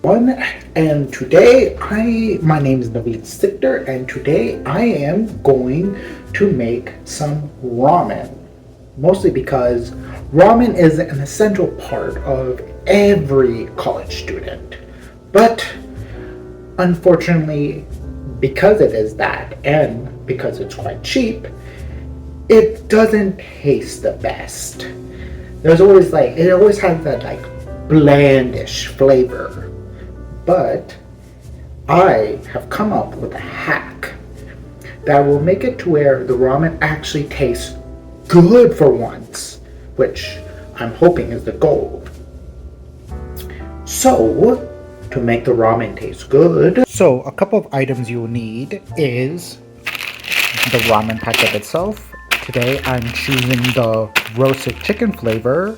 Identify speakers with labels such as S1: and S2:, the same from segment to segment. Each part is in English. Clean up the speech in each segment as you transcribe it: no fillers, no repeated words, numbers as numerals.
S1: One and today my name is Naveed Sikder, and today I am going to make some ramen. Mostly because ramen is an essential part of every college student. But unfortunately, because it is that and because it's quite cheap, it doesn't taste the best. It always has that like blandish flavor. But I have come up with a hack that will make it to where the ramen actually tastes good for once, which I'm hoping is the goal. So, to make the ramen taste good, so a couple of items you'll need is the ramen packet itself. Today I'm choosing the roasted chicken flavor.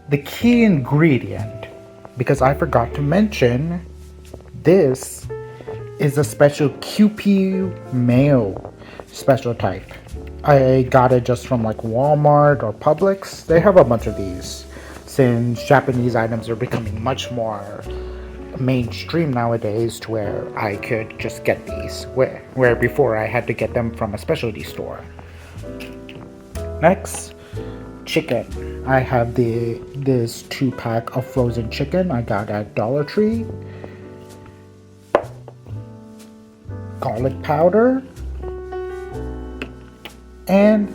S1: The key ingredient, because I forgot to mention, this is a special QP mayo special type. I got it just from like Walmart or Publix. They have a bunch of these since Japanese items are becoming much more mainstream nowadays to where I could just get these where before I had to get them from a specialty store. Next, chicken. I have this 2-pack of frozen chicken I got at Dollar Tree. Garlic powder. And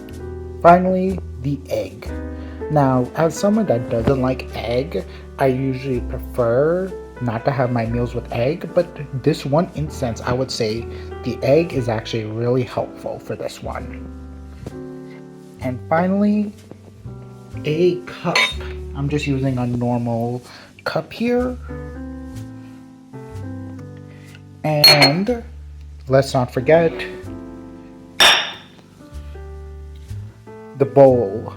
S1: finally, the egg. Now, as someone that doesn't like egg, I usually prefer not to have my meals with egg, but this one instance, I would say the egg is actually really helpful for this one. And finally, a cup. I'm just using a normal cup here. And let's not forget the bowl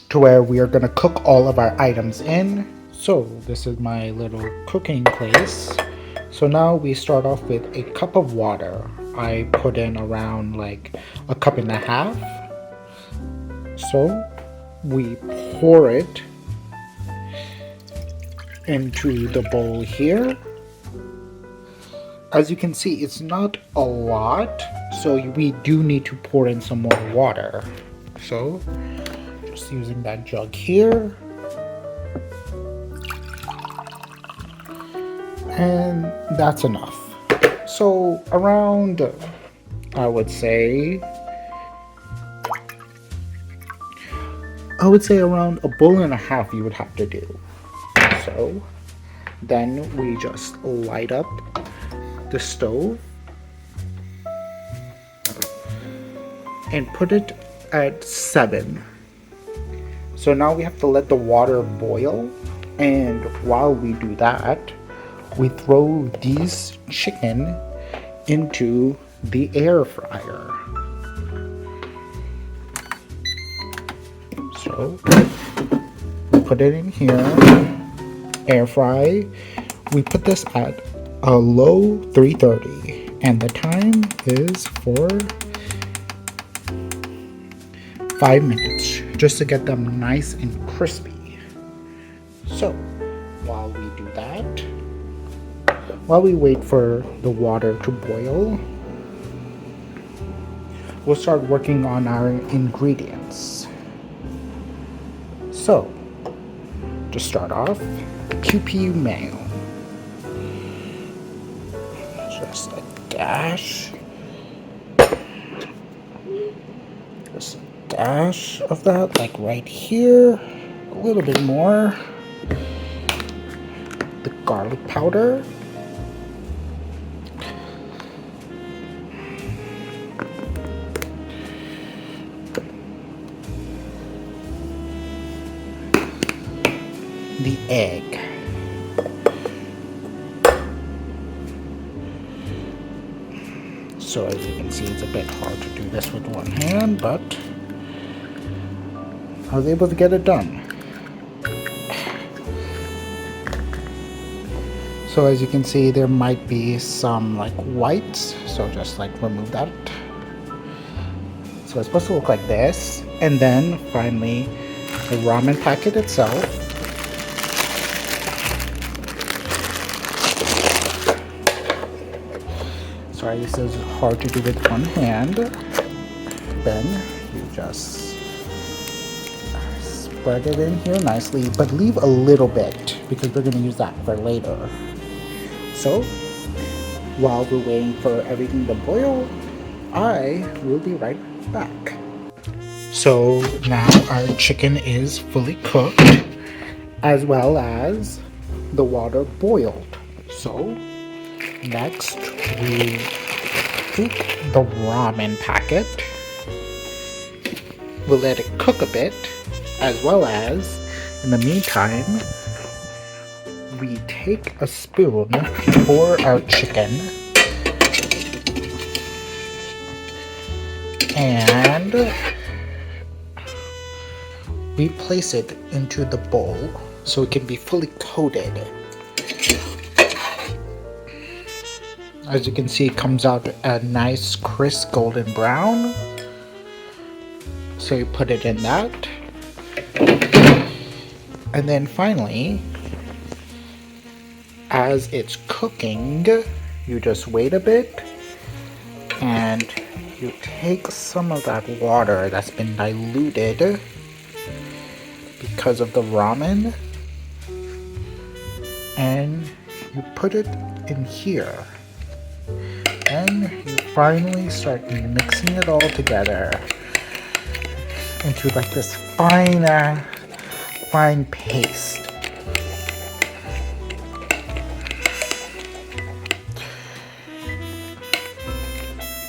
S1: to where we are going to cook all of our items in. So this is my little cooking place. So now we start off with a cup of water. I put in around like a cup and a half. So we pour it into the bowl here. As you can see, it's not a lot, so we do need to pour in some more water. So just using that jug here. And that's enough. So around, I would say around a bowl and a half you would have to do. So then we just light up the stove and put it at 7. So now we have to let the water boil, and while we do that, we throw these chicken into the air fryer. So we put it in here, air fry. We put this at a low 330, and the time is for 5 minutes, just to get them nice and crispy. So while we do that, while we wait for the water to boil, we'll start working on our ingredients. So to start off, QP mayo. Just a dash. Just a dash of that, like right here. A little bit more. The garlic powder. The egg. So as you can see, it's a bit hard to do this with one hand, but I was able to get it done. So as you can see, there might be some like whites, so just like remove that. So it's supposed to look like this, and then finally the ramen packet itself. Sorry, this is hard to do with one hand. Then you just spread it in here nicely, but leave a little bit because we're going to use that for later. So while we're waiting for everything to boil, I will be right back. So now our chicken is fully cooked, as well as the water boiled. So next we take the ramen packet, we'll let it cook a bit, as well as in the meantime we take a spoon for our chicken and we place it into the bowl so it can be fully coated. As you can see, it comes out a nice crisp golden brown. So you put it in that. And then finally, as it's cooking, you just wait a bit and you take some of that water that's been diluted because of the ramen and you put it in here. And you finally start mixing it all together into like this fine paste.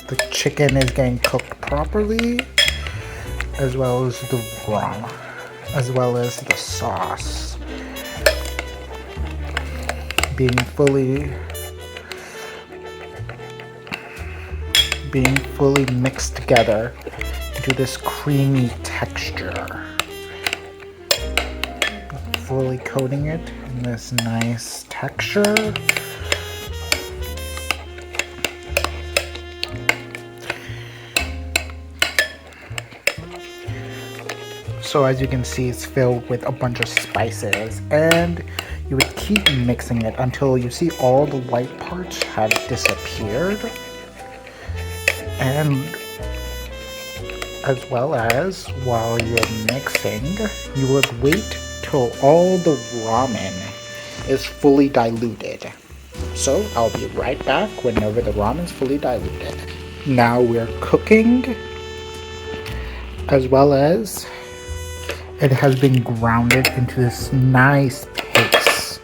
S1: The chicken is getting cooked properly, as well as the ramen, as well as the sauce being fully mixed together into this creamy texture. Fully coating it in this nice texture. So as you can see, it's filled with a bunch of spices, and you would keep mixing it until you see all the white parts have disappeared. And as well as while you're mixing, you would wait till all the ramen is fully diluted. So I'll be right back whenever the ramen is fully diluted. Now we're cooking, as well as it has been grounded into this nice paste.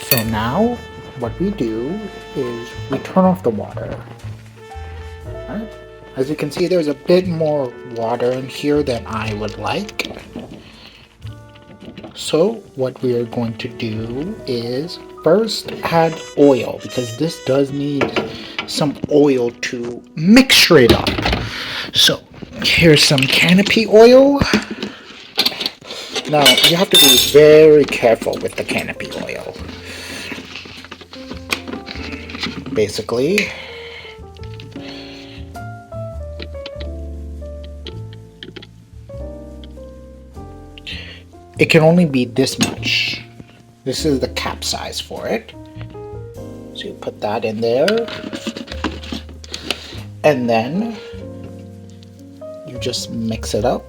S1: So now what we do is we turn off the water. Right? As you can see, there's a bit more water in here than I would like. So what we are going to do is first add oil, because this does need some oil to mixture it up. So here's some canopy oil. Now you have to be very careful with the canopy oil. Basically, it can only be this much. This is the cap size for it. So you put that in there. And then you just mix it up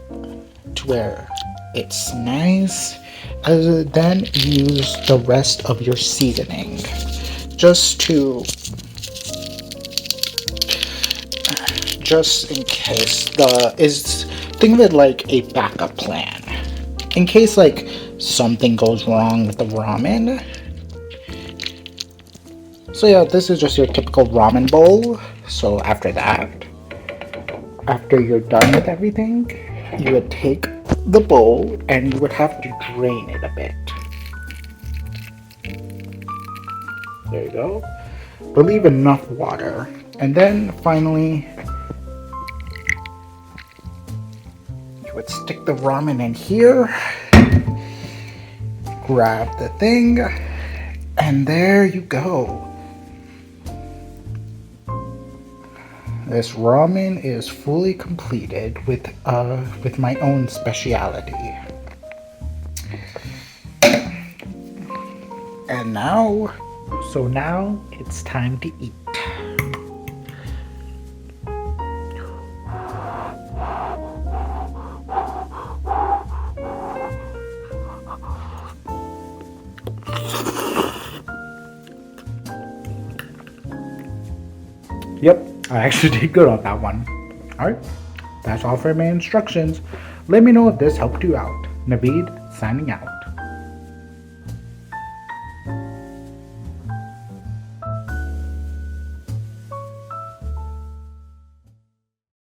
S1: to where it's nice. And then use the rest of your seasoning. Just in case think of it like a backup plan. In case like something goes wrong with the ramen. So yeah, this is just your typical ramen bowl. So after that, after you're done with everything, you would take the bowl and you would have to drain it a bit. There you go. But leave enough water. And then finally, you would stick the ramen in here. Grab the thing. And there you go. This ramen is fully completed with my own speciality. And now it's time to eat. Yep, I actually did good on that one. Alright, that's all for my instructions. Let me know if this helped you out. Naveed, signing out.